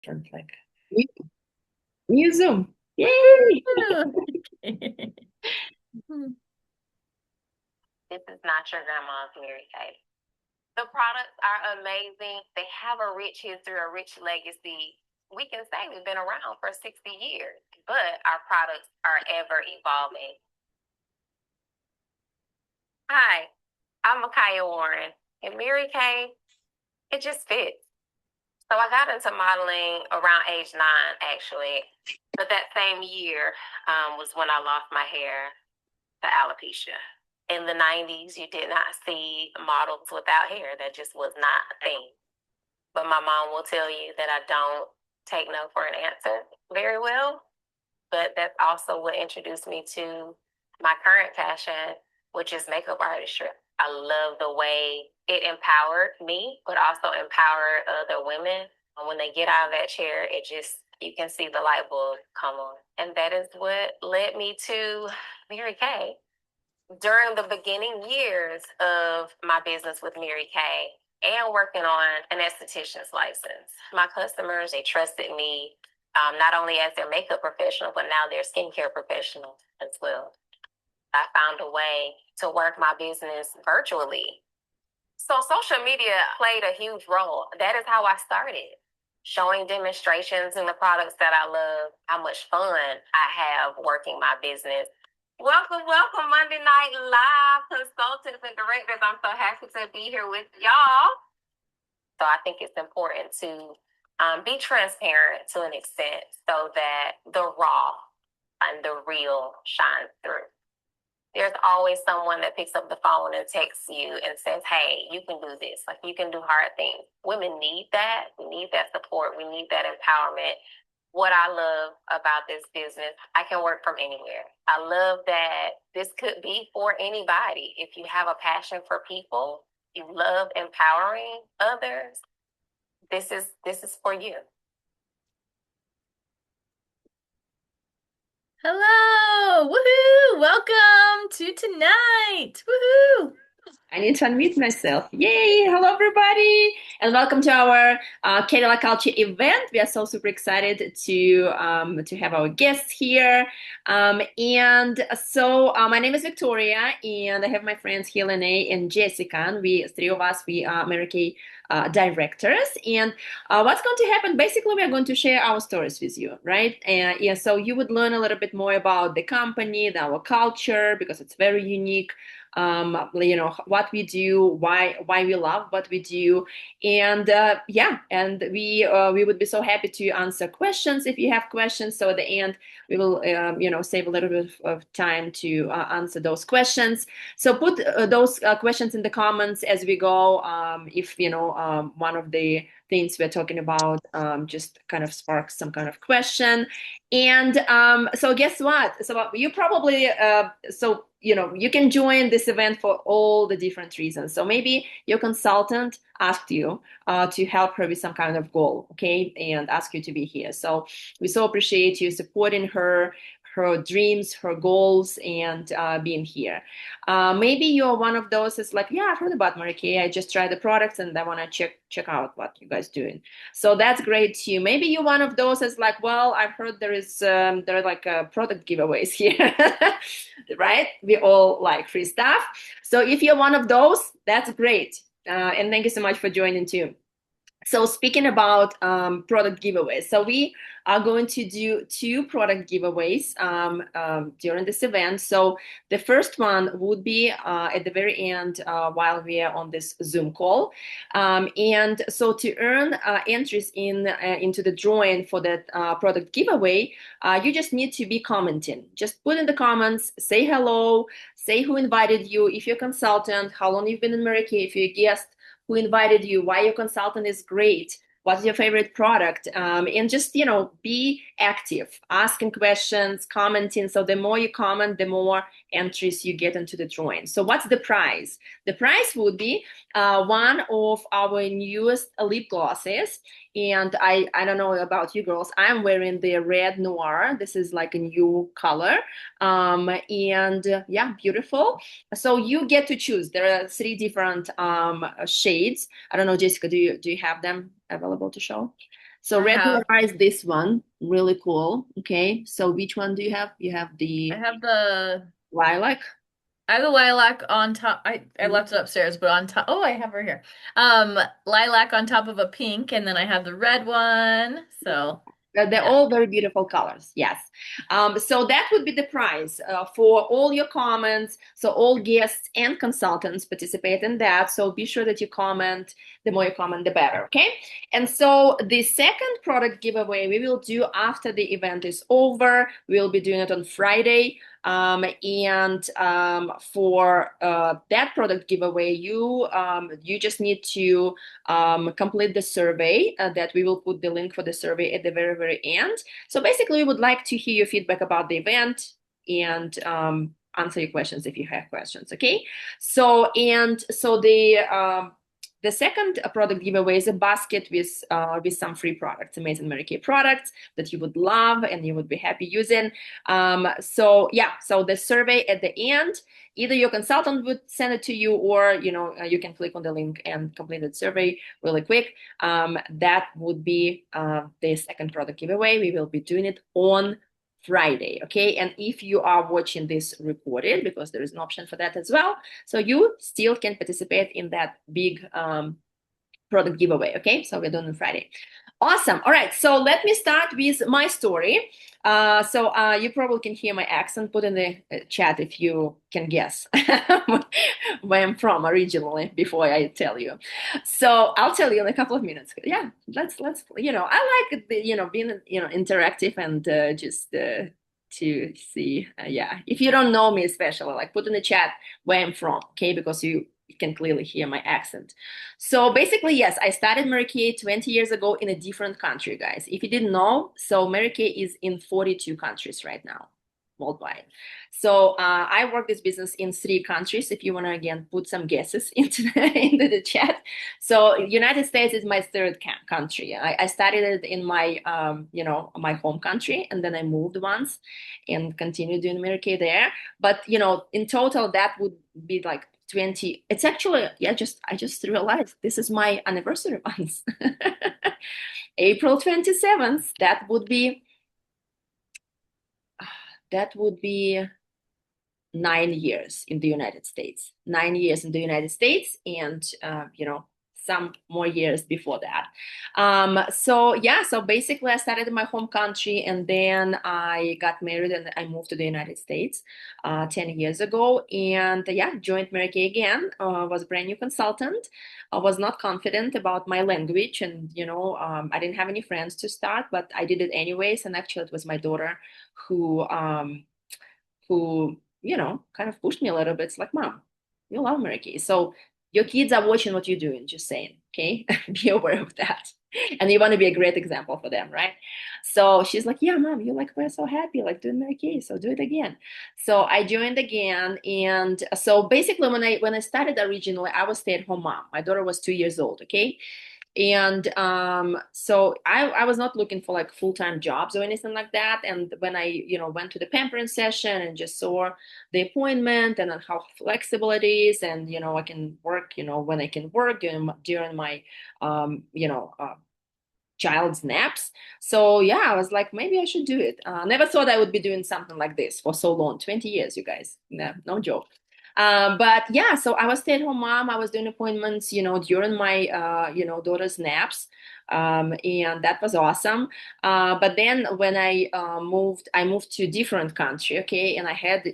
Sounds like new, new Zoom. Yay! Woohoo! This is not your grandma's Mary Kay. The products are amazing. They have a rich history, a rich legacy. We can say we've been around for 60 years, but our products are ever evolving. Hi, I'm Micaiah Warren, and Mary Kay, it just fits. So I got into modeling around age 9, actually. But that same year was when I lost my hair to alopecia. In the 90s, you did not see models without hair. That just was not a thing. But my mom will tell you that I don't take no for an answer very well. But that's also what introduced me to my current passion, which is makeup artistry. I love the way it empowered me, but also empowered other women. And when they get out of that chair, it just, you can see the light bulb come on. And that is what led me to Mary Kay. During the beginning years of my business with Mary Kay and working on an esthetician's license, my customers, they trusted me not only as their makeup professional, but now their skincare professional as well. I found a way to work my business virtually. So social media played a huge role. That is how I started. Showing demonstrations in the products that I love, how much fun I have working my business. Welcome, welcome, Monday Night Live consultants and directors. I'm so happy to be here with y'all. So I think it's important to be transparent to an extent so that the raw and the real shines through. There's always someone that picks up the phone and texts you and says, hey, you can do this. Like, you can do hard things. Women need that. We need that support. We need that empowerment. What I love about this business, I can work from anywhere. I love that this could be for anybody. If you have a passion for people, you love empowering others, this is for you. Hello! Woohoo! Welcome to tonight! Woohoo! I need to unmute myself. Yay! Hello, everybody, and welcome to our Cadillac Culture event. We are so super excited to have our guests here. And so my name is Victoria, and I have my friends Helene and Jessica. And we three of us we are American directors. And what's going to happen? Basically, we are going to share our stories with you, right? And yeah, so you would learn a little bit more about the company, our culture, because it's very unique, what we do, why we love what we do, and yeah, and we would be so happy to answer questions if you have questions. So at the end we will save a little bit of time to answer those questions. So put those questions in the comments as we go. If one of the things we're talking about just kind of sparks some kind of question. And so guess what? So you probably you can join this event for all the different reasons. So maybe your consultant asked you to help her with some kind of goal, okay, and ask you to be here. So we so appreciate you supporting her dreams, her goals, and being here. Maybe you're one of those that's like, yeah, I've heard about Mary Kay. I just tried the products and I want to check out what you guys doing. So that's great too. Maybe you're one of those that's like, well, I've heard there are like product giveaways here, right? We all like free stuff. So if you're one of those, that's great. And thank you so much for joining too. So speaking about product giveaways, so we are going to do two product giveaways during this event. So the first one would be at the very end while we are on this Zoom call. And so to earn entries into the drawing for that product giveaway, you just need to be commenting. Just put in the comments, say hello, say who invited you, if you're a consultant, how long you've been in America, if you're a guest, who invited you, why your consultant is great, what's your favorite product, and just be active, asking questions, commenting. So the more you comment, the more entries you get into the drawing. So what's the prize? The prize would be one of our newest lip glosses. And I don't know about you girls, I'm wearing the red noir. This is like a new color, and yeah, beautiful. So you get to choose. There are three different shades. I don't know, Jessica, do you have them available to show? So I regular have is this one, really cool. Okay, so which one do you have? You have I the have the lilac. I have the lilac on top. I Mhm. left it upstairs, but on top. Oh, I have her here. Lilac on top of a pink, and then I have the red one. So They're yeah. all very beautiful colors. Yes. So that would be the prize for all your comments. So all guests and consultants participate in that. So be sure that you comment. The more you comment, the better. Okay. And so the second product giveaway we will do after the event is over. We'll be doing it on Friday. And for that product giveaway, you just need to complete the survey that we will put the link for the survey at the very, very end. So basically, we would like to hear your feedback about the event and answer your questions if you have questions. Okay. So the second product giveaway is a basket with some free products, amazing Mary Kay products that you would love and you would be happy using. So yeah, so the survey at the end, either your consultant would send it to you, or you can click on the link and complete the survey really quick. That would be the second product giveaway. We will be doing it on Friday. Okay. And if you are watching this recorded, because there is an option for that as well, so you still can participate in that big product giveaway. Okay. So we're doing it on Friday. Awesome. All right. So let me start with my story. So you probably can hear my accent. Put in the chat if you can guess where I'm from originally before I tell you. So I'll tell you in a couple of minutes. Yeah, let's I like being interactive and just to see. Yeah, if you don't know me, especially like put in the chat where I'm from. Okay, because you can clearly hear my accent. So basically, yes, I started Mary Kay 20 years ago in a different country, guys. If you didn't know, so Mary Kay is in 42 countries right now, worldwide. So I work this business in 3 countries. If you want to again put some guesses into the chat. So United States is my third country. I started it in my my home country, and then I moved once and continued doing Mary Kay there. But in total, that would be like 20. It's actually, yeah, I just realized this is my anniversary month. April 27th. That would be 9 years in the United States. 9 years in the United States, and some more years before that. So yeah, so basically I started in my home country, and then I got married and I moved to the United States 10 years ago. And yeah, joined Mary Kay again, was a brand new consultant. I was not confident about my language, and I didn't have any friends to start, but I did it anyways. And actually it was my daughter who kind of pushed me a little bit. It's like, Mom, you love Mary Kay. So your kids are watching what you're doing, just saying, okay? Be aware of that. And you want to be a great example for them, right? So she's like, yeah, Mom, we're so happy, like doing Mary Kay, so do it again. So I joined again. And so basically when I started originally, I was stay-at-home mom. My daughter was 2 years old, okay? And so I was not looking for like full-time jobs or anything like that. And when I went to the pampering session and just saw the appointment and then how flexible it is, and I can work when I can work during my child's naps. So yeah, I was like, maybe I should do it. Never thought I would be doing something like this for so long. 20 years, you guys. No joke. But yeah, so I was stay-at-home mom. I was doing appointments, during my, daughter's naps. And that was awesome. But then when I moved to a different country, okay, and I had,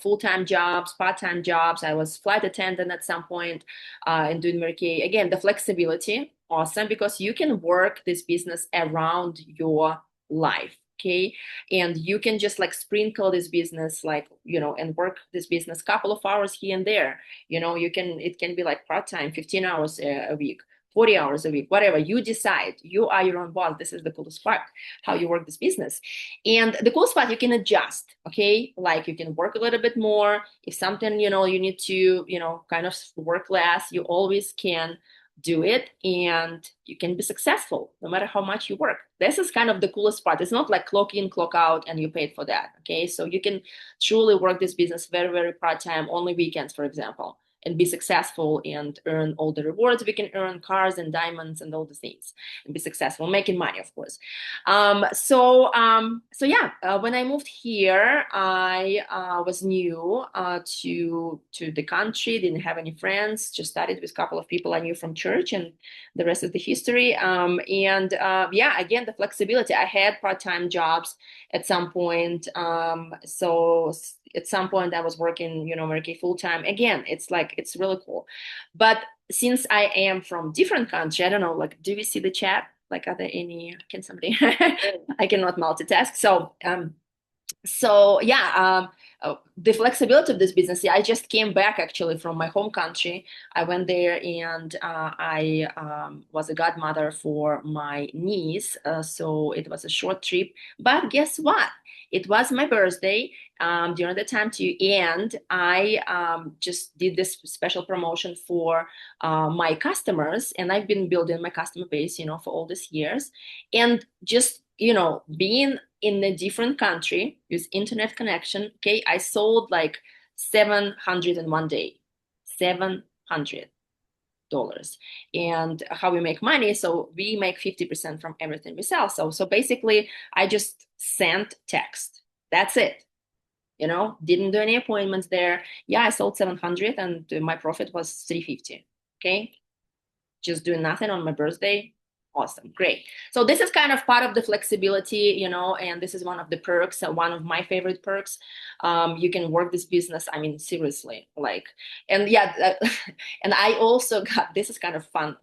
full-time jobs, part-time jobs. I was flight attendant at some point, and doing Mary Kay. Again, the flexibility, awesome, because you can work this business around your life. Okay. And you can just like sprinkle this business, like, and work this business couple of hours here and there. It can be like part-time, 15 hours a week, 40 hours a week, whatever you decide. You are your own boss. This is the coolest part, how you work this business. And the coolest part, you can adjust. Okay. Like you can work a little bit more. If something, you need to, kind of work less, you always can do it, and you can be successful no matter how much you work. This is kind of the coolest part. It's not like clock in, clock out, and you paid for that. Okay. So you can truly work this business very, very part-time, only weekends, for example, and be successful and earn all the rewards we can earn, cars and diamonds and all the things, and be successful, making money, of course. So yeah, when I moved here, I was new to the country, didn't have any friends, just studied with a couple of people I knew from church, and the rest of the history. Yeah, again, the flexibility. I had part-time jobs at some point. So at some point I was working, working full-time. Again, it's like, it's really cool. But since I am from different country, I don't know, like, do we see the chat? Like, are there any, can somebody, I cannot multitask. So yeah, the flexibility of this business. Yeah, I just came back actually from my home country. I went there and I was a godmother for my niece. So it was a short trip. But guess what? It was my birthday during the time to end. I just did this special promotion for my customers, and I've been building my customer base, for all these years, and just being in a different country with internet connection. Okay, I sold like 700 in one day, $700. And how we make money? So we make 50% from everything we sell. So basically, I just sent text. That's it. Didn't do any appointments there. Yeah, I sold 700 and my profit was 350. Okay, just doing nothing on my birthday. Awesome, great. So this is kind of part of the flexibility, and this is one of the perks, one of my favorite perks. You can work this business, I mean, seriously, like, and yeah, and I also got, this is kind of fun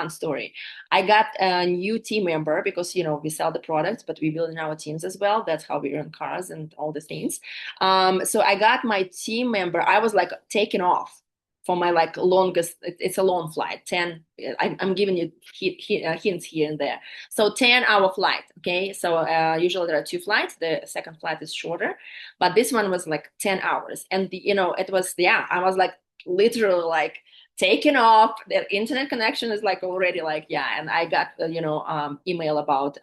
story. I got a new team member because, we sell the products, but we build in our teams as well. That's how we earn cars and all the things. So I got my team member, I was like taken off for my like longest, it's a long flight, 10, I'm giving you hints here and there. So 10-hour flight, okay? So usually there are two flights. The second flight is shorter, but this one was like 10 hours. And it was, yeah, I was like literally like taken off. The internet connection is like already like, yeah. And I got, email about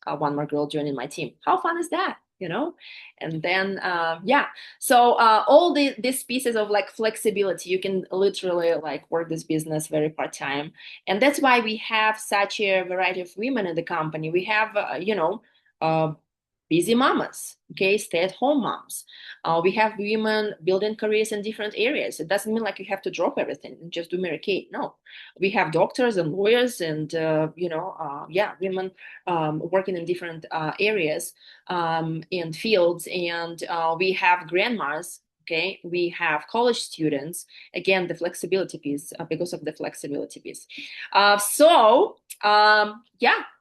one more girl joining my team. How fun is that? And then yeah, so all these pieces of like flexibility, you can literally like work this business very part-time, and that's why we have such a variety of women in the company. We have uh, busy mamas, okay, stay-at-home moms. We have women building careers in different areas. It doesn't mean like you have to drop everything and just do Mary Kay. No, we have doctors and lawyers and yeah, women working in different areas and fields, and we have grandmas. Okay, we have college students. Again, the flexibility piece, because of the flexibility piece. Yeah,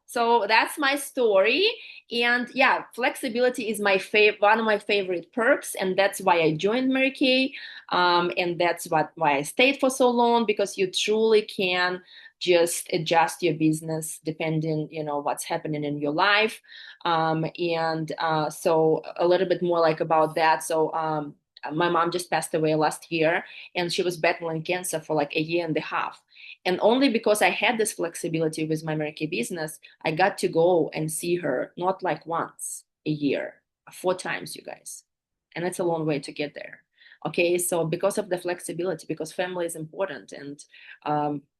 so that's my story. And yeah, flexibility is one of my favorite perks, and that's why I joined Mary Kay. And that's why I stayed for so long, because you truly can just adjust your business depending, what's happening in your life. So a little bit more like about that. So my mom just passed away last year, and she was battling cancer for like a year and a half. And only because I had this flexibility with my Mary Kay business, I got to go and see her not like once a year, 4 times, you guys. And it's a long way to get there. Okay, so because of the flexibility, because family is important, and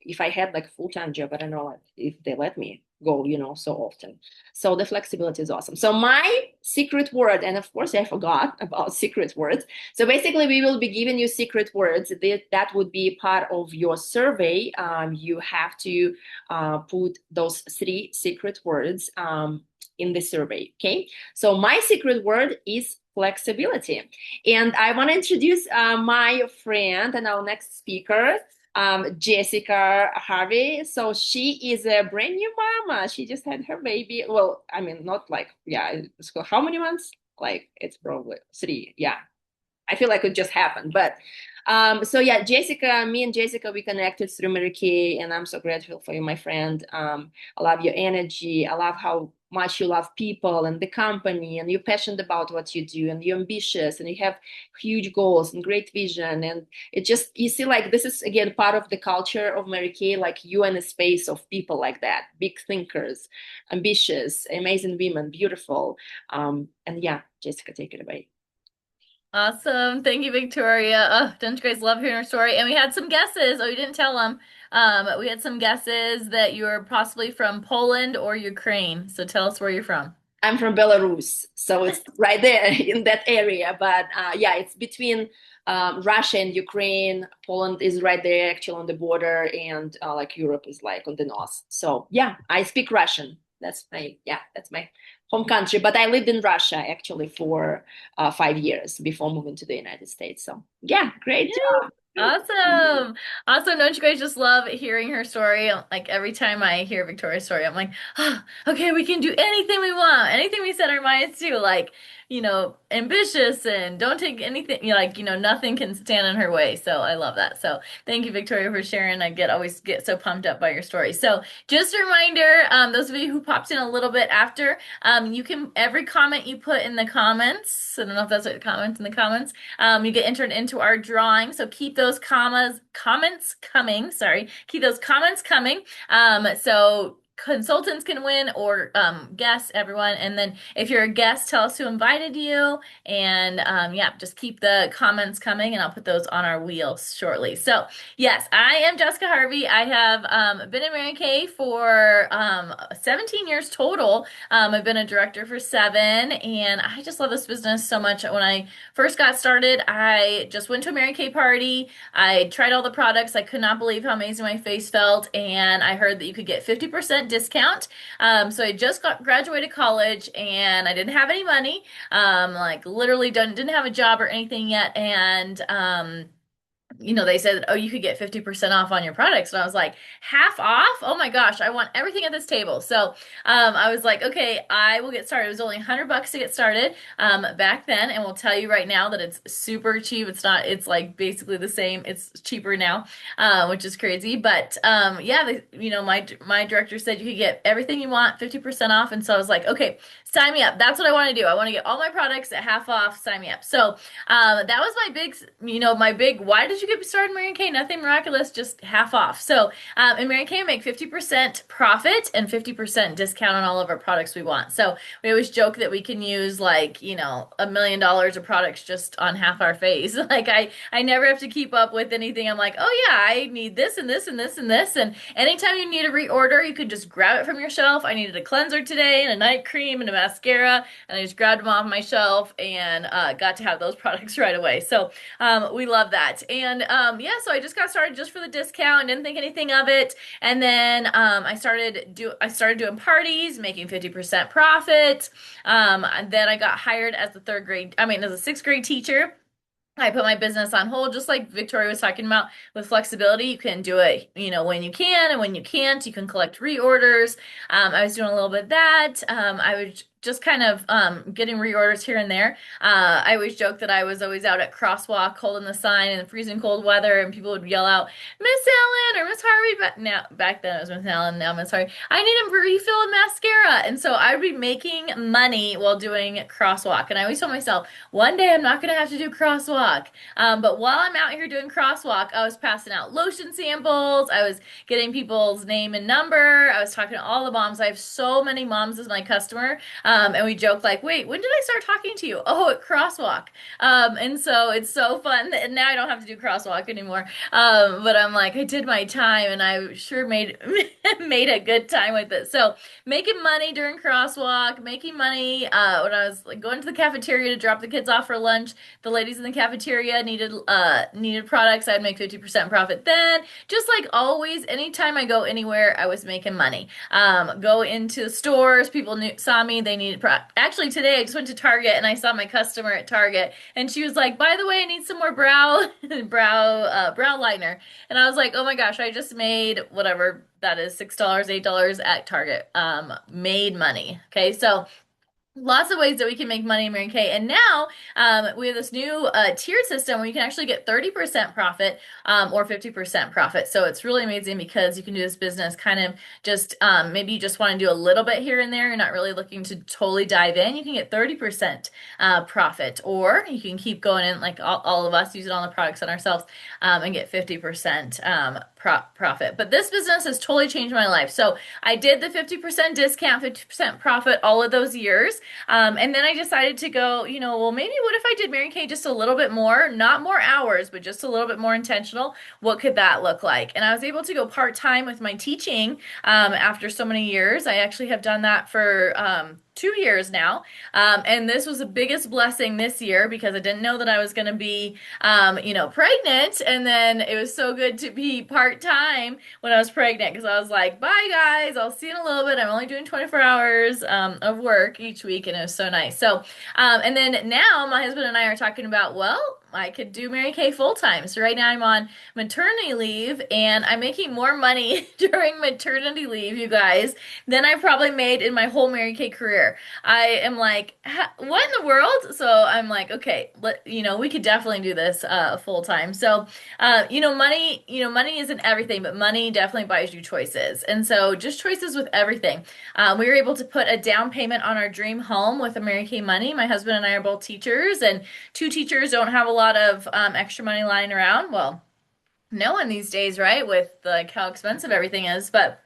if I had like a full-time job, I don't know if they let me go, so often. So the flexibility is awesome. So my secret word, and of course I forgot about secret words. So basically we will be giving you secret words. That would be part of your survey. You have to put those 3 secret words in the survey, okay? So my secret word is flexibility. And I want to introduce my friend and our next speaker, Jessica Harvey. So she is a brand new mama. She just had her baby. Well, I mean, not like, yeah, how many months? Like, it's probably 3. Yeah. I feel like it just happened. But so yeah, me and Jessica, we connected through Mary Kay, and I'm so grateful for you, my friend. I love your energy. I love how much you love people and the company, and you're passionate about what you do, and you're ambitious, and you have huge goals and great vision. And it just, you see, like, this is again part of the culture of Mary Kay, like you in a space of people like that, big thinkers, ambitious, amazing women, beautiful. And yeah, Jessica, take it away. Awesome. Thank you, Victoria. Oh, don't you guys love hearing her story? And we had some guesses. Oh, you didn't tell them. We had some guesses that you were possibly from Poland or Ukraine. So tell us where you're from. I'm from Belarus, so it's right there in that area. But yeah, it's between Russia and Ukraine. Poland is right there, actually on the border, and like Europe is like on the north. So yeah, I speak Russian. That's my home country. But I lived in Russia actually for 5 years before moving to the United States. So yeah, great job. Awesome. Awesome. Don't you guys just love hearing her story? Like every time I hear Victoria's story, I'm like, oh, okay, we can do anything we want, anything we set our minds to, like, ambitious and don't take anything, nothing can stand in her way. So I love that. So thank you, Victoria, for sharing. Always get so pumped up by your story. So just a reminder, those of you who popped in a little bit after, you can, every comment you put in the comments, I don't know if that's what comments in the comments, you get entered into our drawing. So keep those comments coming. Sorry, keep those comments coming. So consultants can win or guests, everyone. And then if you're a guest, tell us who invited you. And yeah, just keep the comments coming, and I'll put those on our wheels shortly. So yes, I am Jessica Harvey. I have been in Mary Kay for 17 years total. I've been a director for 7, and I just love this business so much. When I first got started, I just went to a Mary Kay party. I tried all the products. I could not believe how amazing my face felt, and I heard that you could get 50% discount. So I just graduated college, and I didn't have any money. Like literally didn't have a job or anything yet, and they said, oh, you could get 50% off on your products. And I was like, half off? Oh my gosh, I want everything at this table. So I was like, okay, I will get started. It was only $100 to get started back then. And we'll tell you right now that it's super cheap. It's like basically the same. It's cheaper now, which is crazy. But yeah, my director said you could get everything you want, 50% off. And so I was like, okay, sign me up. That's what I want to do. I want to get all my products at half off. Sign me up. So that was my big, why did you get started in Mary Kay? Nothing miraculous, just half off. So in Mary Kay, we make 50% profit and 50% discount on all of our products we want. So we always joke that we can use like, $1 million of products just on half our face. Like I never have to keep up with anything. I'm like, oh yeah, I need this and this and this and this. And anytime you need a reorder, you could just grab it from your shelf. I needed a cleanser today and a night cream and a mascara, and I just grabbed them off my shelf and got to have those products right away. So we love that. And yeah, so I just got started just for the discount, didn't think anything of it. And then I started doing parties, making 50% profit. And then I got hired as as a 6th grade teacher. I put my business on hold, just like Victoria was talking about with flexibility. You can do it, when you can, and when you can't, you can collect reorders. I was doing a little bit of that. I was just kind of getting reorders here and there. I always joke that I was always out at crosswalk holding the sign in the freezing cold weather, and people would yell out, Miss Ellen or Miss Harvey. But now, back then it was Miss Ellen, now Miss Harvey. I need a refill of mascara. And so I would be making money while doing crosswalk. And I always told myself, one day I'm not going to have to do crosswalk. But while I'm out here doing crosswalk, I was passing out lotion samples. I was getting people's name and number. I was talking to all the moms. I have so many moms as my customer. And we joke like, wait, when did I start talking to you? Oh, at crosswalk. And so it's so fun. And now I don't have to do crosswalk anymore. But I'm like, I did my time, and I sure made made a good time with it. So making money during crosswalk, making money when I was like going to the cafeteria to drop the kids off for lunch. The ladies in the cafeteria needed products. I'd make 50% profit then. Just like always, anytime I go anywhere, I was making money. Go into stores, people saw me, they needed actually today I just went to Target and I saw my customer at Target, and she was like, by the way, I need some more brow liner. And I was like, oh my gosh, I just made whatever that is, $6, $8 at Target. Made money. Okay, so lots of ways that we can make money in Mary Kay. And now we have this new tiered system where you can actually get 30% profit or 50% profit. So it's really amazing because you can do this business kind of just maybe you just want to do a little bit here and there. You're not really looking to totally dive in. You can get 30% profit, or you can keep going in like all of us use it on the products on ourselves and get 50% profit. But this business has totally changed my life. So I did the 50% discount, 50% profit all of those years. And then I decided to go, well, maybe what if I did Mary Kay just a little bit more, not more hours, but just a little bit more intentional? What could that look like? And I was able to go part-time with my teaching after so many years. I actually have done that for 2 years now. And this was the biggest blessing this year because I didn't know that I was going to be, pregnant. And then it was so good to be part-time when I was pregnant because I was like, bye guys, I'll see you in a little bit. I'm only doing 24 hours of work each week. And it was so nice. So, and then now my husband and I are talking about, well, I could do Mary Kay full time. So right now I'm on maternity leave and I'm making more money during maternity leave, you guys, than I probably made in my whole Mary Kay career. I am like, what in the world? So I'm like, okay, we could definitely do this full time. So, money isn't everything, but money definitely buys you choices. And so just choices with everything. We were able to put a down payment on our dream home with the Mary Kay money. My husband and I are both teachers, and two teachers don't have a lot of extra money lying around. Well, no one these days, right? With like how expensive everything is. But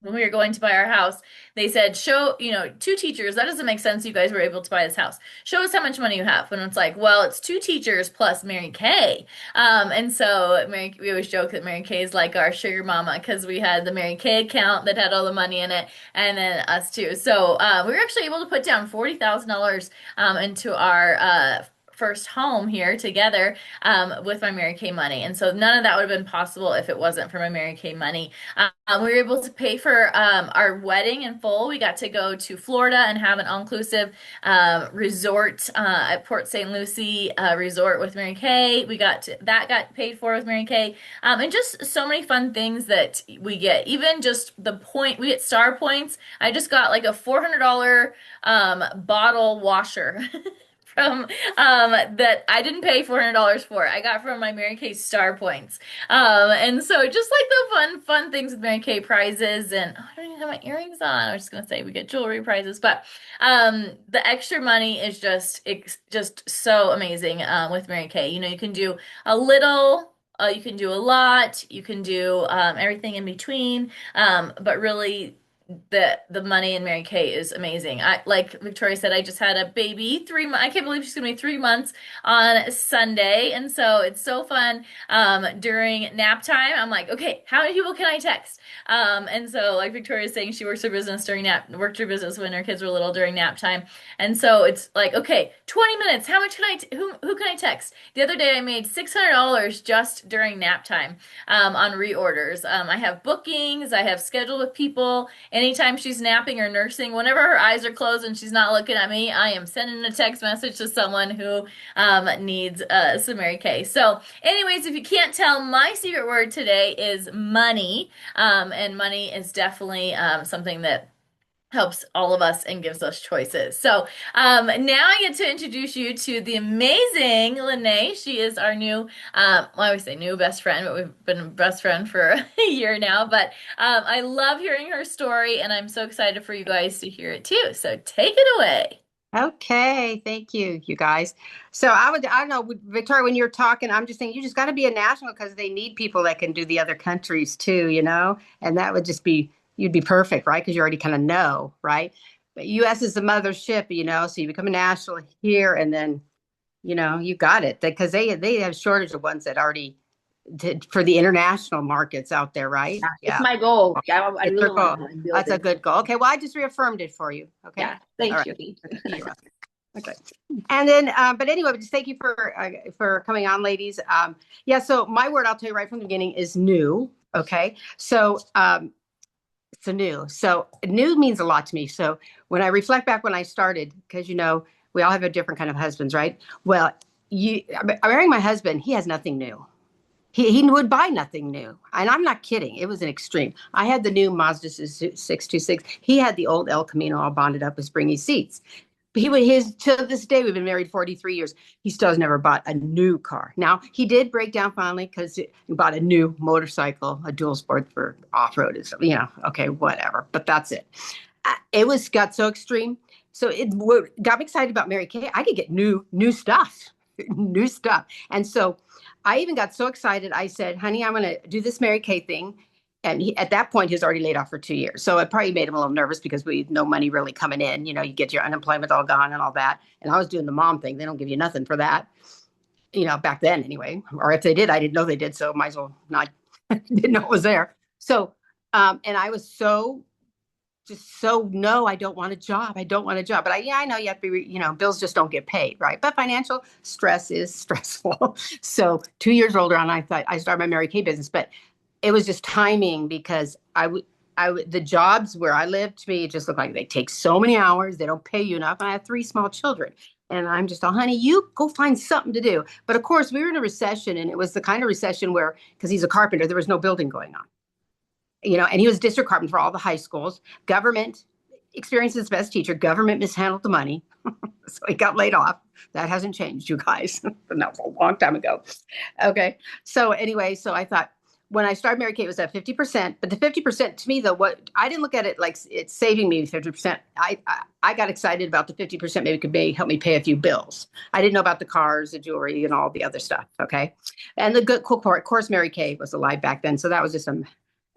when we were going to buy our house, they said, show, two teachers. That doesn't make sense. You guys were able to buy this house. Show us how much money you have. And it's like, well, it's two teachers plus Mary Kay. And so we always joke that Mary Kay is like our sugar mama because we had the Mary Kay account that had all the money in it, and then us too. So we were actually able to put down $40,000 into our first home here together with my Mary Kay money. And so none of that would have been possible if it wasn't for my Mary Kay money. We were able to pay for our wedding in full. We got to go to Florida and have an all-inclusive resort at Port St. Lucie resort with Mary Kay. That got paid for with Mary Kay. And just so many fun things that we get. Even just we get star points. I just got like a $400 bottle washer. From that I didn't pay $400 for. I got from my Mary Kay Star Points. And so just like the fun things with Mary Kay prizes, and I don't even have my earrings on. I was just gonna say we get jewelry prizes, but the extra money is it's just so amazing with Mary Kay. You can do a little. You can do a lot. You can do everything in between. But really, the money in Mary Kay is amazing. Like Victoria said, I just had a baby 3 months. I can't believe she's gonna be 3 months on Sunday, and so it's so fun. During nap time, I'm like, okay, how many people can I text? And so like Victoria's saying, she worked her business worked her business when her kids were little during nap time, and so it's like, okay, 20 minutes. How much can who can I text? The other day I made $600 just during nap time on reorders. I have bookings. I have scheduled with people. Anytime she's napping or nursing, whenever her eyes are closed and she's not looking at me, I am sending a text message to someone who needs some Mary Kay. So anyways, if you can't tell, my secret word today is money. And money is definitely something that helps all of us and gives us choices. So now I get to introduce you to the amazing Lene. She is our new, well, I always say new best friend, but we've been best friend for a year now. But I love hearing her story, and I'm so excited for you guys to hear it too. So take it away. Okay, thank you, you guys. So I don't know, Victoria, when you're talking, I'm just thinking you just got to be a national because they need people that can do the other countries too, and that would just be, you'd be perfect, right? Because you already kind of know, right? But U.S. is the mothership, so you become a national here, and then, you got it because they have shortage of ones that already did for the international markets out there, right? Yeah. It's my goal. Yeah, I It's really your goal. want to build That's a it. good goal. Okay, well, I just reaffirmed it for you. Okay. Yeah, thank All you. right. You're welcome. Okay. And then, but anyway, just thank you for coming on, ladies. Yeah. So my word, I'll tell you right from the beginning, is new. Okay. So new. So new means a lot to me. So when I reflect back when I started, because we all have a different kind of husbands, right? Well, I'm marrying my husband. He has nothing new. He would buy nothing new. And I'm not kidding. It was an extreme. I had the new Mazda 626. He had the old El Camino all bonded up with springy seats. To this day, we've been married 43 years. He still has never bought a new car. Now, he did break down finally because he bought a new motorcycle, a dual sport for off-road. Okay, whatever. But that's it. Got so extreme. So what got me excited about Mary Kay, I could get new stuff, new stuff. And so I even got so excited. I said, honey, I'm going to do this Mary Kay thing. And at that point, he was already laid off for 2 years. So it probably made him a little nervous because we had no money really coming in. You know, you get your unemployment all gone and all that. And I was doing the mom thing. They don't give you nothing for that, you know, back then anyway. Or if they did, I didn't know they did. So might as well not, didn't know it was there. So, and I was so just so no, I don't want a job. I don't want a job. But I know you have to be, you know, bills just don't get paid, right? But financial stress is stressful. So 2 years older, and I thought I started my Mary Kay business, but it was just timing because the jobs where I lived to me it just looked like they take so many hours. They don't pay you enough. And I have 3 small children. And I'm just, oh, honey, you go find something to do. But of course, we were in a recession, and it was the kind of recession where, because he's a carpenter, there was no building going on, you know, and he was district carpenter for all the high schools. Government experienced his best teacher. Government mishandled the money. So he got laid off. That hasn't changed, you guys. That was a long time ago. Okay. So anyway, so I thought when I started Mary Kay, it was at 50%. But the 50% to me, though, what I didn't look at it like it's saving me 50%. I got excited about the 50% maybe could help me pay a few bills. I didn't know about the cars, the jewelry, and all the other stuff. Okay. And the good cool part, of course, Mary Kay was alive back then. So that was just an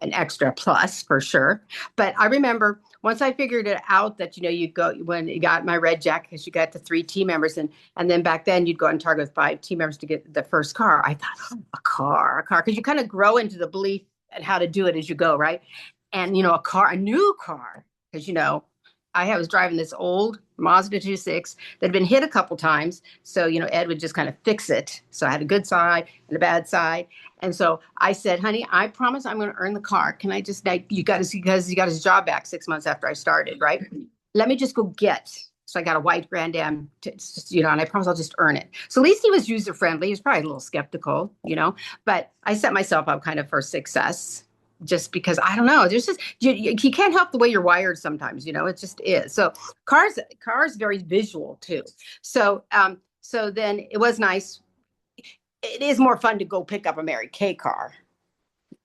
extra plus for sure. But I remember once I figured it out that, you know, you go when you got my red jacket, because you got the 3 team members, and then back then you'd go on Target with 5 team members to get the first car. I thought, oh, a car, because you kind of grow into the belief and how to do it as you go, right? And, you know, a new car, because, you know, I was driving this old Mazda 2.6 that had been hit a couple times. So, you know, Ed would just kind of fix it. So I had a good side and a bad side. And so I said, honey, I promise I'm going to earn the car. Can I just, you got to see, because he got his job back 6 months after I started, right? Let me just go get. So I got a white Grand Am, you know, and I promise I'll just earn it. So at least he was user friendly. He was probably a little skeptical, you know, but I set myself up kind of for success. Just because I don't know, there's just you can't help the way you're wired sometimes, you know, it just is. So cars very visual too. So so then it was nice. It is more fun to go pick up a Mary Kay car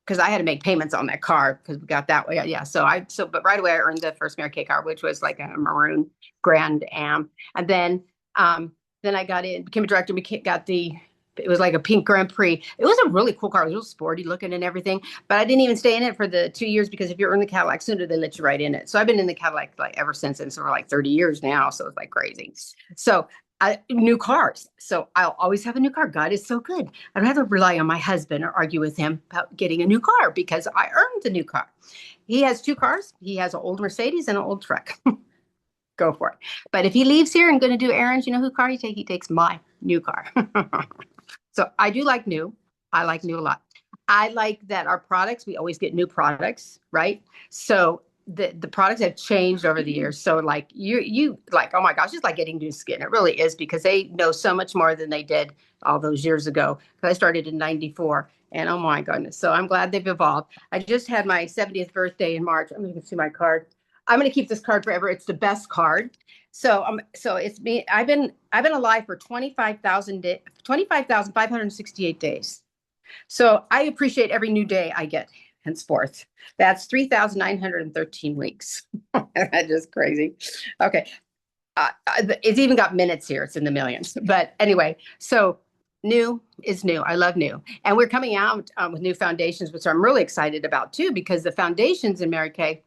because I had to make payments on that car because we got that way. Yeah. But right away I earned the first Mary Kay car, which was like a maroon Grand Am, and then I got in, became a director. We got it was like a pink Grand Prix. It was a really cool car. It was real sporty looking and everything. But I didn't even stay in it for the 2 years because if you're in the Cadillac sooner, they let you right in it. So I've been in the Cadillac like ever since, and so for like 30 years now. So it's like crazy. So new cars. So I'll always have a new car. God is so good. I'd rather rely on my husband or argue with him about getting a new car because I earned the new car. He has 2 cars. He has an old Mercedes and an old truck. Go for it. But if he leaves here and going to do errands, you know who car he takes? He takes my new car. So I do like new. I like new a lot. I like that our products, we always get new products, right? So the products have changed over the years. So like you like, oh my gosh, it's like getting new skin. It really is because they know so much more than they did all those years ago. Because I started in 94 and oh my goodness. So I'm glad they've evolved. I just had my 70th birthday in March. I'm going to see my card. I'm going to keep this card forever. It's the best card. So it's me. I've been alive for 25,568 days. So I appreciate every new day I get henceforth. That's 3,913 weeks. That's just crazy. Okay. It's even got minutes here. It's in the millions. But anyway, so new is new. I love new. And we're coming out with new foundations, which I'm really excited about too, because the foundations in Mary Kay,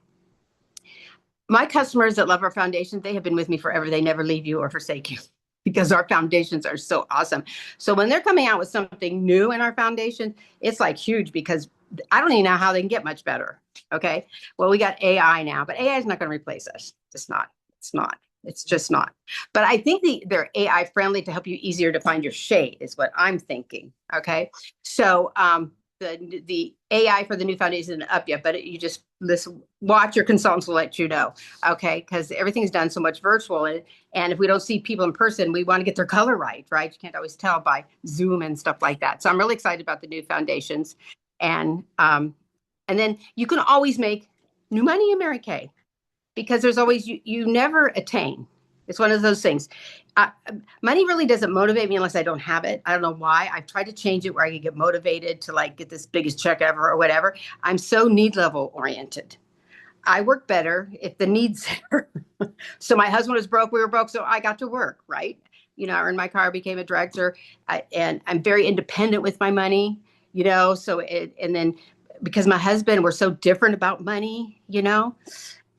my customers that love our foundations, they have been with me forever. They never leave you or forsake you because our foundations are so awesome. So when they're coming out with something new in our foundation, it's like huge because I don't even know how they can get much better. Okay. Well, we got AI now, but AI is not going to replace us. It's not. It's not. It's just not. But I think they're AI friendly to help you easier to find your shade is what I'm thinking. Okay. So the AI for the new foundation isn't up yet, but you just watch your consultants will let you know. Okay. Because everything's done so much virtual. And if we don't see people in person, we want to get their color right. You can't always tell by Zoom and stuff like that. So I'm really excited about the new foundations. And then you can always make new money in Mary Kay because there's always, you never attain. It's one of those things. Money really doesn't motivate me unless I don't have it. I don't know why. I've tried to change it where I can get motivated to like get this biggest check ever or whatever. I'm so need level oriented. I work better if the need's there. So my husband was broke. We were broke. So I got to work, right? I earned my car, became a director, and I'm very independent with my money, and then because my husband, we're so different about money,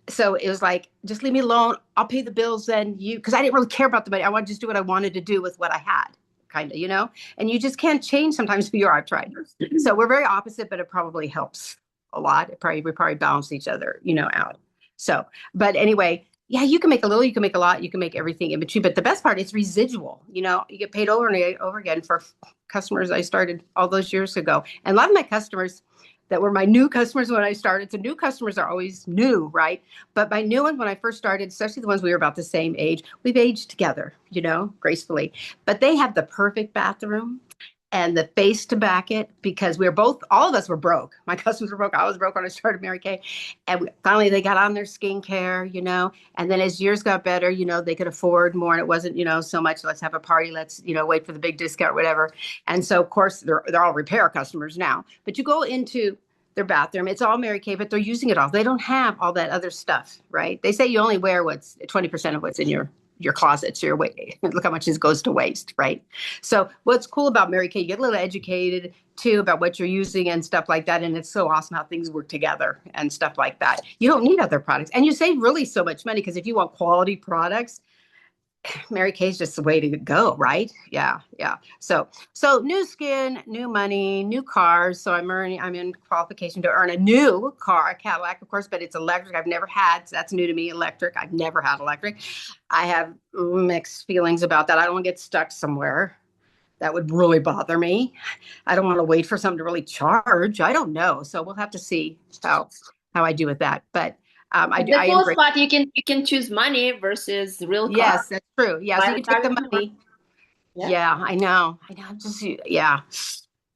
so it was like, just leave me alone. I'll pay the bills then because I didn't really care about the money. I wanted to just do what I wanted to do with what I had, kind of. And you just can't change sometimes who you are. I've tried. So we're very opposite, but it probably helps a lot. We probably balance each other, out. So, but anyway, yeah, you can make a little, you can make a lot, you can make everything in between. But the best part is residual. You get paid over and over again for customers I started all those years ago. And a lot of my customers that were my new customers when I started. So new customers are always new, right? But my new ones, when I first started, especially the ones we were about the same age, we've aged together, gracefully. But they have the perfect bathroom and the face to back it because all of us were broke. My customers were broke. I was broke when I started Mary Kay. And finally they got on their skincare, and then as years got better, they could afford more. And it wasn't, so much, let's have a party. Let's, wait for the big discount, whatever. And so of course they're all repair customers now, but you go into their bathroom, it's all Mary Kay, but they're using it all. They don't have all that other stuff, right? They say you only wear 20% of what's in your closets, your weight. Look how much this goes to waste, right? So what's cool about Mary Kay, you get a little educated too about what you're using and stuff like that. And it's so awesome how things work together and stuff like that. You don't need other products. And you save really so much money because if you want quality products, Mary Kay's just the way to go, right? Yeah. So new skin, new money, new cars. So I'm in qualification to earn a new car, a Cadillac, of course, but it's electric. I've never had, so that's new to me, electric. I've never had electric. I have mixed feelings about that. I don't want to get stuck somewhere. That would really bother me. I don't want to wait for something to really charge. I don't know. So we'll have to see how I do with that. But the cool spot, you can choose money versus real car. Yes, that's true. Yeah, so you can take the money. Yeah, I know. Yeah.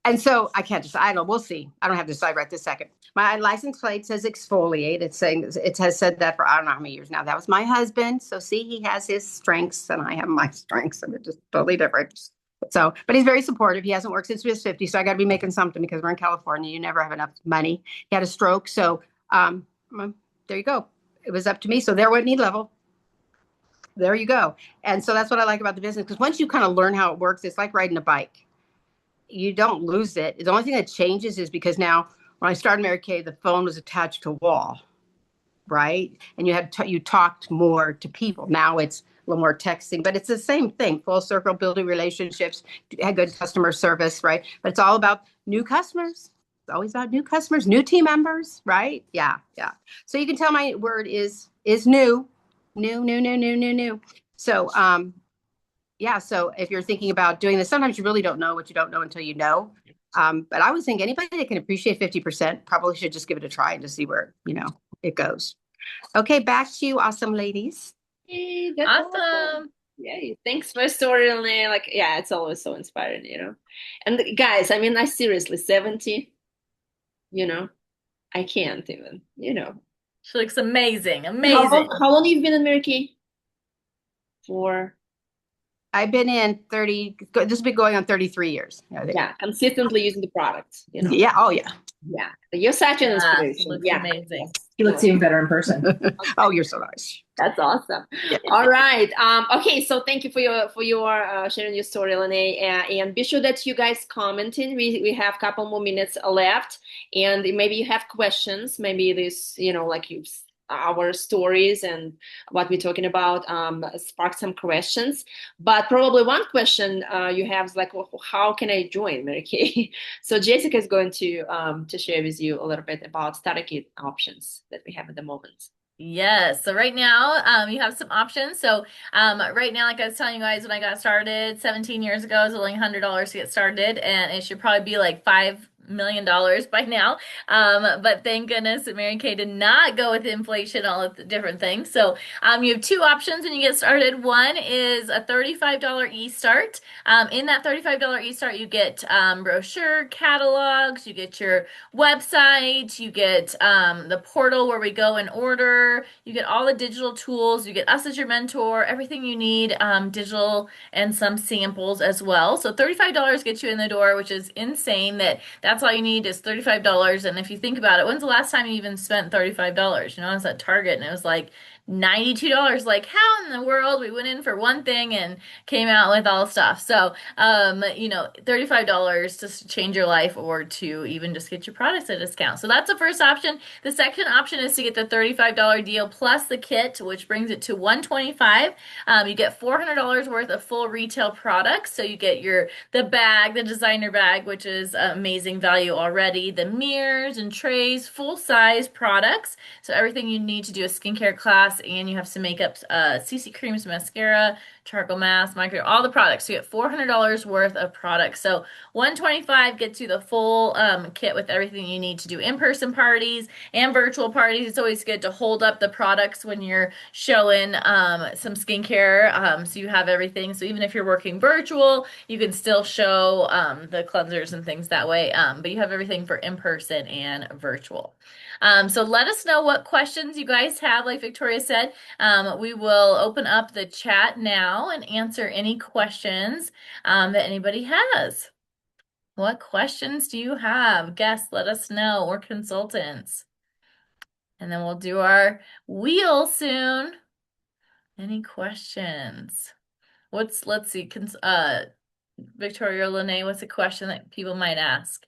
And so I can't decide. I don't know. We'll see. I don't have to decide right this second. My license plate says exfoliate. It has said that for I don't know how many years now. That was my husband. So see, he has his strengths and I have my strengths, and they're just totally different. So, but he's very supportive. He hasn't worked since he was 50. So I got to be making something because we're in California. You never have enough money. He had a stroke. So there you go. It was up to me. So there went knee level. There you go. And so that's what I like about the business, because once you kind of learn how it works, it's like riding a bike. You don't lose it. The only thing that changes is because now when I started Mary Kay, the phone was attached to a wall, right? And you talked more to people. Now it's a little more texting, but it's the same thing. Full circle, building relationships, had good customer service, right? But it's all about new customers. It's always about new customers, new team members, right? Yeah. So you can tell my word is new. New. So, so if you're thinking about doing this, sometimes you really don't know what you don't know until you know. But I would think anybody that can appreciate 50% probably should just give it a try and just see where, it goes. Okay, back to you, awesome ladies. Hey, that's Awesome. Yay. Thanks for story, Renee. It's always so inspiring, And guys, I seriously, 70, I can't even, She looks amazing. How Amazing. long have you been in Mary Kay? For I've been in 30, this has been going on 33 years. Yeah, consistently using the product, Yeah, oh yeah. Yeah, you're such an inspiration. Looks amazing. He looks even better in person. Oh, you're so nice. That's awesome. Yeah. All right. Okay. So thank you for your sharing your story, Lene. And be sure that you guys commented. We have a couple more minutes left, and maybe you have questions. Maybe this, our stories and what we're talking about spark some questions. But probably one question you have is well, how can I join Mary Kay? So Jessica is going to share with you a little bit about starter kit options that we have at the moment. Yes. So right now, you have some options. So right now, like I was telling you guys, when I got started 17 years ago, it was only $100 to get started, and it should probably be like $5 million by now. But thank goodness that Mary Kay did not go with inflation, all of the different things. So you have two options when you get started. One is a $35 e-start. In that $35 e-start, you get brochure, catalogs, you get your website, you get the portal where we go and order, you get all the digital tools, you get us as your mentor, everything you need, digital, and some samples as well. So $35 gets you in the door, which is insane. That's all you need is $35. And if you think about it, when's the last time you even spent $35? I was at Target and it was like $92. Like, how in the world we went in for one thing and came out with all stuff. So, $35 to change your life or to even just get your products at a discount. So that's the first option. The second option is to get the $35 deal plus the kit, which brings it to $125. You get $400 worth of full retail products. So you get the bag, the designer bag, which is amazing value already, the mirrors and trays, full size products. So everything you need to do a skincare class, and you have some makeup, CC creams, mascara, charcoal mask, micro, all the products. So you get $400 worth of products. So 125 gets you the full kit with everything you need to do in-person parties and virtual parties. It's always good to hold up the products when you're showing some skincare, so you have everything. So even if you're working virtual, you can still show the cleansers and things that way. But you have everything for in-person and virtual. So let us know what questions you guys have. Like Victoria said, we will open up the chat now and answer any questions that anybody has. What questions do you have? Guests, let us know, or consultants. And then we'll do our wheel soon. Any questions? Let's see, Victoria Lene, what's a question that people might ask?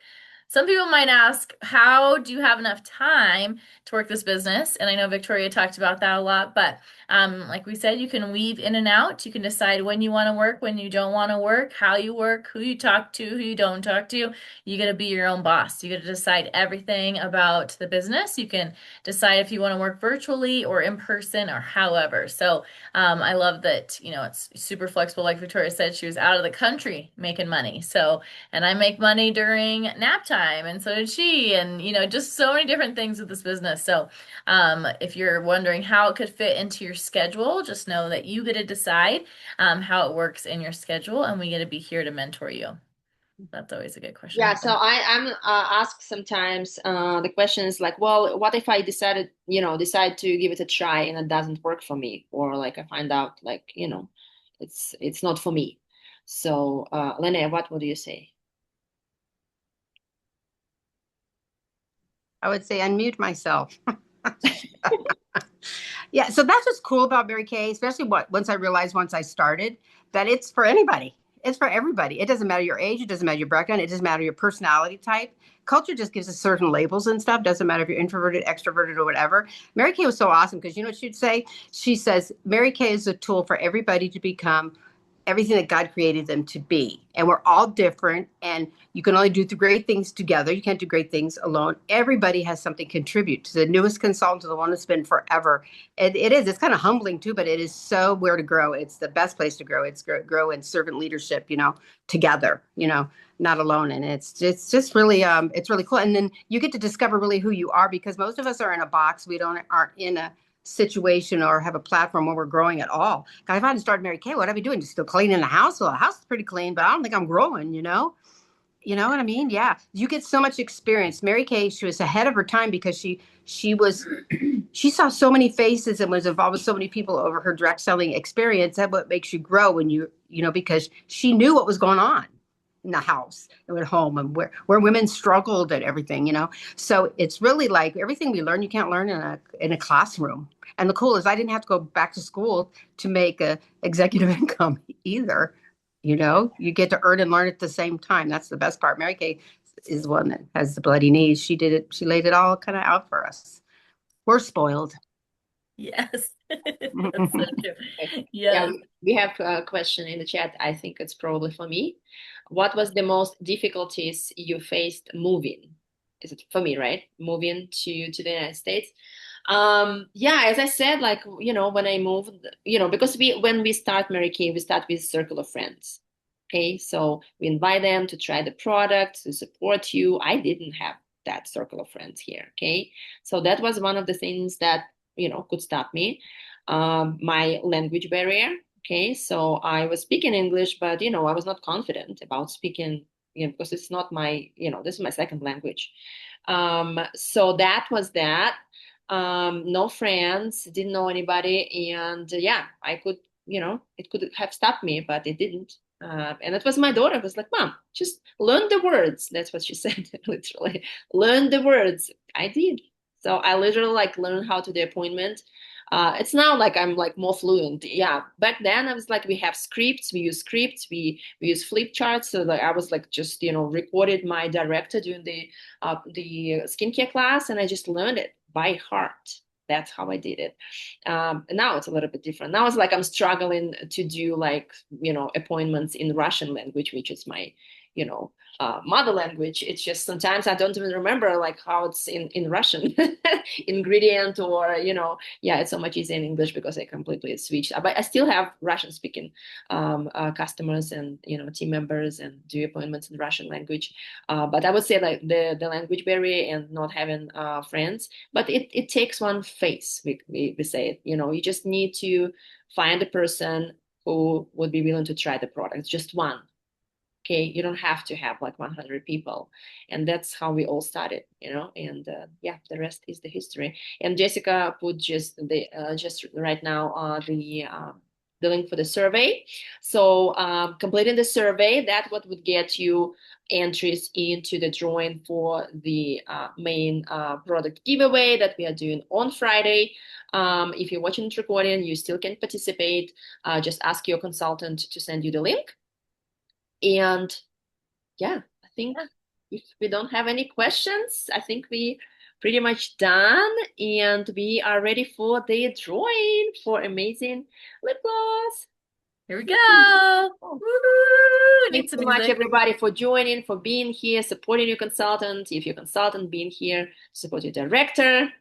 Some people might ask, how do you have enough time to work this business? And I know Victoria talked about that a lot, but like we said, you can weave in and out. You can decide when you want to work, when you don't want to work, how you work, who you talk to, who you don't talk to. You got to be your own boss. You got to decide everything about the business. You can decide if you want to work virtually or in person or however. So I love that, it's super flexible. Like Victoria said, she was out of the country making money. So, and I make money during nap time, and so did she, and just so many different things with this business. So if you're wondering how it could fit into your schedule, just know that you get to decide how it works in your schedule, and we get to be here to mentor you. That's always a good question. Yeah, so I'm asked sometimes the question is like, well, what if I decide to give it a try and it doesn't work for me, or like I find out like it's not for me. So Lene, what would you say? I would say unmute myself. Yeah, so that's what's cool about Mary Kay, especially once I realized once I started that it's for anybody. It's for everybody. It doesn't matter your age, it doesn't matter your background, it doesn't matter your personality type. Culture just gives us certain labels and stuff. Doesn't matter if you're introverted, extroverted, or whatever. Mary Kay was so awesome because you know what she'd say? She says, Mary Kay is a tool for everybody to become everything that God created them to be. And we're all different, and you can only do the great things together. You can't do great things alone. Everybody has something to contribute, to the newest consultant, to the one that's been forever. It's kind of humbling too, but it is so where to grow. It's the best place to grow. It's grow in servant leadership, together, not alone. And it's just really, it's really cool. And then you get to discover really who you are, because most of us are in a box. We aren't in a situation or have a platform where we're growing at all. If I hadn't started Mary Kay, what I'd be doing? Just still cleaning the house. Well, the house is pretty clean, but I don't think I'm growing, You know what I mean? Yeah. You get so much experience. Mary Kay, she was ahead of her time because she saw so many faces and was involved with so many people over her direct selling experience. That's what makes you grow when because she knew what was going on in the house and at home, and where women struggled and everything, So it's really like everything we learn, you can't learn in a classroom. And the cool is I didn't have to go back to school to make a executive income either. You get to earn and learn at the same time. That's the best part. Mary Kay is one that has the bloody knees. She did it. She laid it all kind of out for us. We're spoiled. Yes. That's so true. Okay. Yeah. Yeah, we have a question in the chat. I think it's probably for me. What was the most difficulties you faced moving? Is it for me, right? Moving to the United States. Yeah, as I said, like, when I moved, because when we start Mary Kay, we start with a circle of friends. Okay, so we invite them to try the product, to support you. I didn't have that circle of friends here. Okay, so that was one of the things that could stop me. My language barrier. Okay, so I was speaking English, but I was not confident about speaking, because it's not my, this is my second language. So that was that. No friends, didn't know anybody, and yeah, I could, it could have stopped me, but it didn't. And it was my daughter who was like, Mom, just learn the words. That's what she said, literally. Learn the words. I did. So I literally like learned how to do appointment. It's now like I'm like more fluent. Yeah, back then I was like, we have scripts, we use scripts, we use flip charts. So like I was like just recorded my director doing the skincare class, and I just learned it by heart. That's how I did it. And now it's a little bit different. Now it's like I'm struggling to do like appointments in Russian language, which is my you know mother language. It's just sometimes I don't even remember like how it's in Russian ingredient, or yeah, it's so much easier in English because I completely switched. But I still have Russian speaking customers and team members, and do appointments in Russian language. But I would say like the language barrier and not having friends, but it takes one face. We say it. You just need to find a person who would be willing to try the product, just one. Okay, you don't have to have like 100 people, and that's how we all started, and yeah, the rest is the history. And Jessica put just right now the link for the survey. So completing the survey, that what would get you entries into the drawing for the main product giveaway that we are doing on Friday. If you're watching the recording, you still can participate. Just ask your consultant to send you the link. And yeah, I think if we don't have any questions, I think we pretty much done, and we are ready for the drawing for amazing lip gloss. Here we go. Woo! Need Thanks some so much, music. everybody, for joining, for being here, supporting your consultant. If your consultant being here, support your director.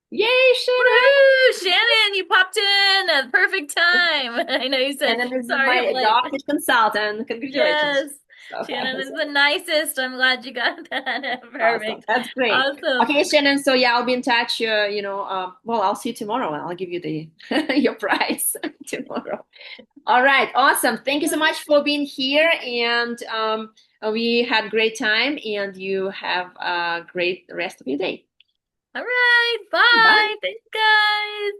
Yay, Shannon! Woo! Shannon, you popped in at the perfect time. I know you said, Shannon is sorry, my I'm late. adopted consultant. Congratulations. Yes. So Shannon is awesome. the nicest. I'm glad you got that. Awesome. Perfect. That's great. Awesome. Okay, Shannon. So yeah, I'll be in touch. Well, I'll see you tomorrow, and I'll give you the your prize tomorrow. All right. Awesome. Thank you so much for being here, and we had great time, and you have a great rest of your day. All right. Bye. Bye. Thanks, guys.